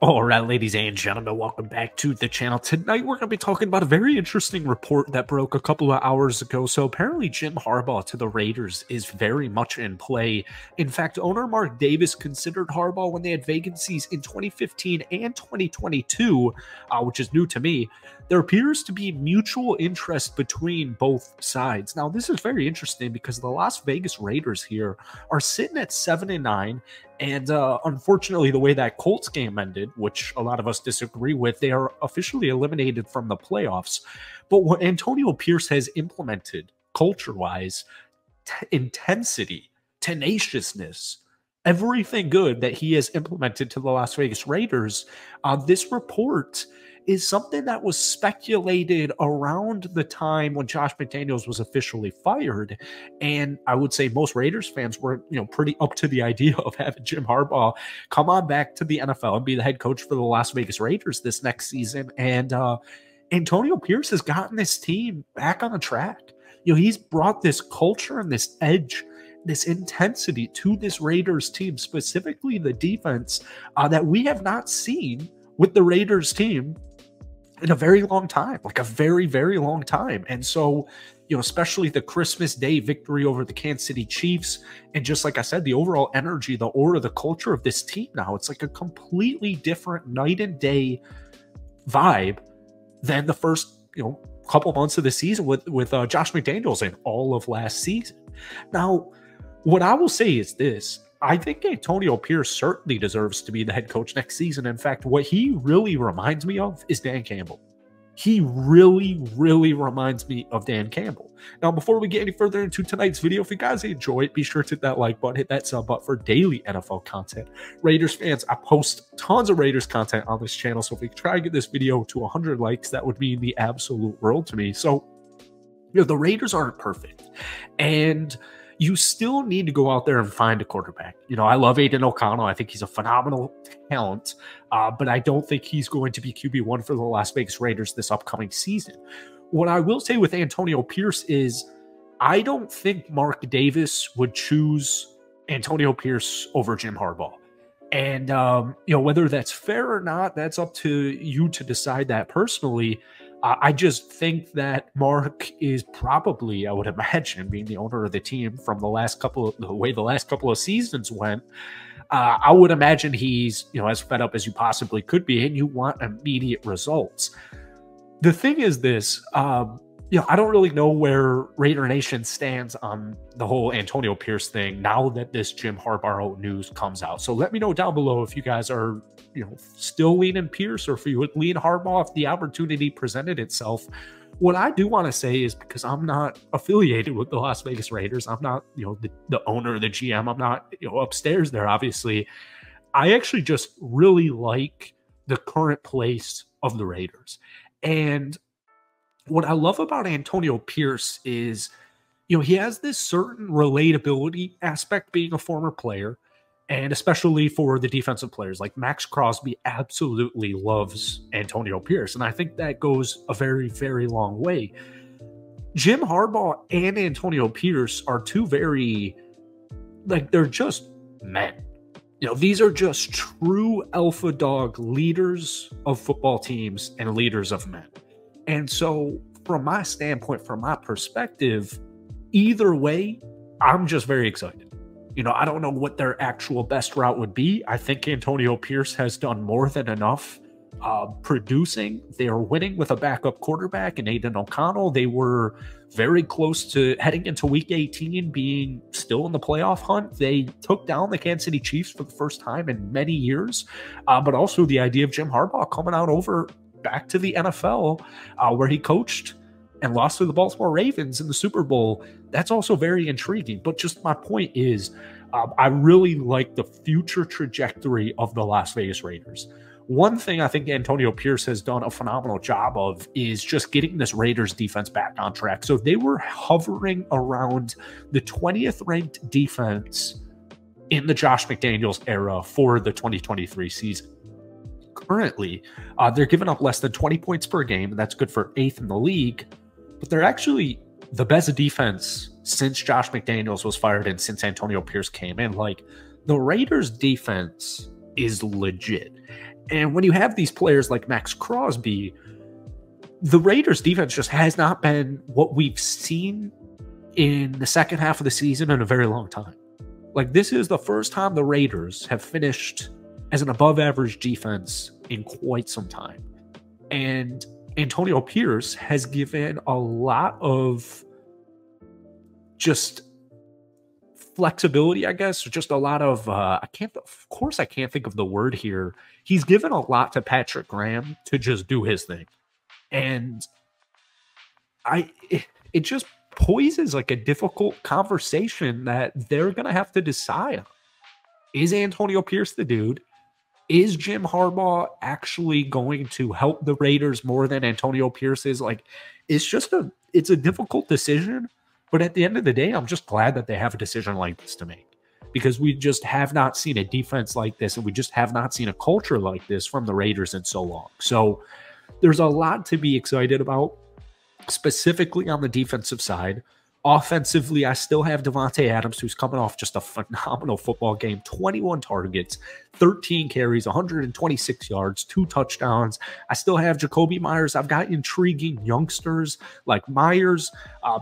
All right, ladies and gentlemen, welcome back to the channel. Tonight, we're going to be talking about a very interesting report that broke a couple of hours ago. So apparently, Jim Harbaugh to the Raiders is very much in play. In fact, owner Mark Davis considered Harbaugh when they had vacancies in 2015 and 2022, which is new to me. There appears to be mutual interest between both sides. Now, this is very interesting because the Las Vegas Raiders here are sitting at 7-9. And unfortunately, the way that Colts game ended, which a lot of us disagree with, they are officially eliminated from the playoffs. But what Antonio Pierce has implemented culture-wise, intensity, tenaciousness, everything good that he has implemented to the Las Vegas Raiders, this report is something that was speculated around the time when Josh McDaniels was officially fired. And I would say most Raiders fans were, pretty up to the idea of having Jim Harbaugh come on back to the NFL and be the head coach for the Las Vegas Raiders this next season. And Antonio Pierce has gotten this team back on the track. He's brought this culture and this edge, this intensity to this Raiders team, specifically the defense, that we have not seen with the Raiders team in a very long time, like a very, very long time. And so, especially the Christmas Day victory over the Kansas City Chiefs, and just like I said, the overall energy, the aura, the culture of this team now, it's like a completely different night and day vibe than the first, couple months of the season with Josh McDaniels and all of last season. Now, what I will say is this. I think Antonio Pierce certainly deserves to be the head coach next season. In fact, what he really reminds me of is Dan Campbell. He really, really reminds me of Dan Campbell. Now, before we get any further into tonight's video, if you guys enjoy it, be sure to hit that like button, hit that sub button for daily NFL content. Raiders fans, I post tons of Raiders content on this channel, so if we can try to get this video to 100 likes, that would mean the absolute world to me. So, the Raiders aren't perfect. And you still need to go out there and find a quarterback. I love Aiden O'Connell. I think he's a phenomenal talent, but I don't think he's going to be QB1 for the Las Vegas Raiders this upcoming season. What I will say with Antonio Pierce is I don't think Mark Davis would choose Antonio Pierce over Jim Harbaugh. And, whether that's fair or not, that's up to you to decide that personally. I just think that Mark is probably, I would imagine, being the owner of the team from the way the last couple of seasons went, I would imagine he's, as fed up as you possibly could be, and you want immediate results. The thing is this, I don't really know where Raider Nation stands on the whole Antonio Pierce thing now that this Jim Harbaugh news comes out. So let me know down below if you guys are, still leaning Pierce, or if you would lean Harbaugh if the opportunity presented itself. What I do want to say is, because I'm not affiliated with the Las Vegas Raiders, I'm not, the owner, the GM, I'm not, upstairs there, obviously. I actually just really like the current place of the Raiders. And what I love about Antonio Pierce is, he has this certain relatability aspect being a former player, and especially for the defensive players. Like Max Crosby absolutely loves Antonio Pierce, and I think that goes a very, very long way. Jim Harbaugh and Antonio Pierce are two very, they're just men. These are just true alpha dog leaders of football teams and leaders of men. And so from my standpoint, from my perspective, either way, I'm just very excited. I don't know what their actual best route would be. I think Antonio Pierce has done more than enough producing. They are winning with a backup quarterback in Aiden O'Connell. They were very close to heading into Week 18 being still in the playoff hunt. They took down the Kansas City Chiefs for the first time in many years, but also the idea of Jim Harbaugh coming out over back to the NFL, where he coached and lost to the Baltimore Ravens in the Super Bowl. That's also very intriguing. But just my point is, I really like the future trajectory of the Las Vegas Raiders. One thing I think Antonio Pierce has done a phenomenal job of is just getting this Raiders defense back on track. So they were hovering around the 20th ranked defense in the Josh McDaniels era for the 2023 season. Currently, they're giving up less than 20 points per game, and that's good for 8th in the league. But they're actually the best defense since Josh McDaniels was fired and since Antonio Pierce came in. The Raiders defense is legit. And when you have these players like Max Crosby, the Raiders defense just has not been what we've seen in the second half of the season in a very long time. Like, this is the first time the Raiders have finished as an above average defense in quite some time. And Antonio Pierce has given a lot of just flexibility, I guess, or just a lot of I can't think of the word here. He's given a lot to Patrick Graham to just do his thing. And it just poises like a difficult conversation that they're going to have to decide. Is Antonio Pierce the dude? Is Jim Harbaugh actually going to help the Raiders more than Antonio Pierce is? Like, it's a difficult decision, but at the end of the day, I'm just glad that they have a decision like this to make, because we just have not seen a defense like this, and we just have not seen a culture like this from the Raiders in so long. So there's a lot to be excited about, specifically on the defensive side. Offensively, I still have Devontae Adams, who's coming off just a phenomenal football game. 21 targets, 13 carries, 126 yards, 2 touchdowns. I still have Jacoby Myers. I've got intriguing youngsters like Myers.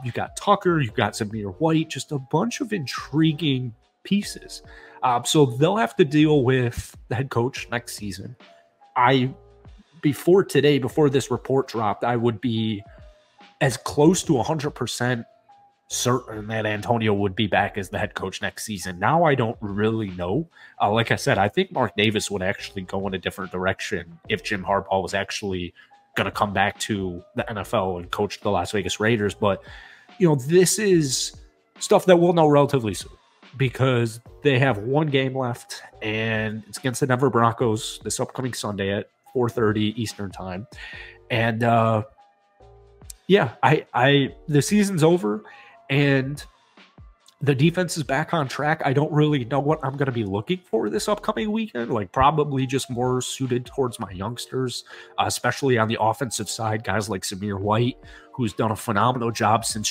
You've got Tucker. You've got Zamir White. Just a bunch of intriguing pieces. So they'll have to deal with the head coach next season. Before this report dropped, I would be as close to 100% certain that Antonio would be back as the head coach next season. Now I don't really know. Like I said, I think Mark Davis would actually go in a different direction if Jim Harbaugh was actually going to come back to the NFL and coach the Las Vegas Raiders. But, this is stuff that we'll know relatively soon, because they have one game left, and it's against the Denver Broncos this upcoming Sunday at 4:30 Eastern time. And the season's over, and the defense is back on track. I don't really know what I'm going to be looking for this upcoming weekend. Like, probably just more suited towards my youngsters, especially on the offensive side. Guys like Zamir White, who's done a phenomenal job since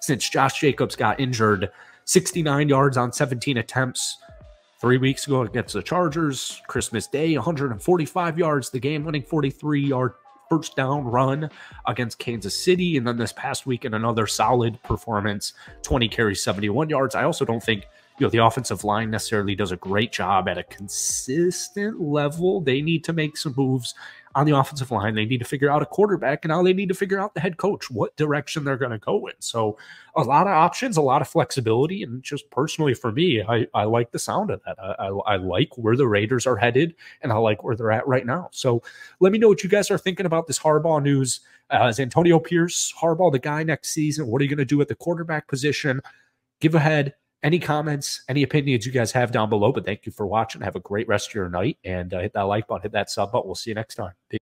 since Josh Jacobs got injured. 69 yards on 17 attempts 3 weeks ago against the Chargers. Christmas Day, 145 yards, the game-winning 43-yard first down run against Kansas City. And then this past week in another solid performance, 20 carries, 71 yards. I also don't think the offensive line necessarily does a great job at a consistent level. They need to make some moves on the offensive line. They need to figure out a quarterback, and now they need to figure out the head coach, what direction they're going to go in. So a lot of options, a lot of flexibility. And just personally for me, I like the sound of that. I like where the Raiders are headed, and I like where they're at right now. So let me know what you guys are thinking about this Harbaugh news. Is Antonio Pierce, Harbaugh, the guy next season? What are you going to do at the quarterback position? Give ahead any comments, any opinions you guys have down below. But thank you for watching. Have a great rest of your night, and hit that like button, hit that sub button. We'll see you next time. Peace.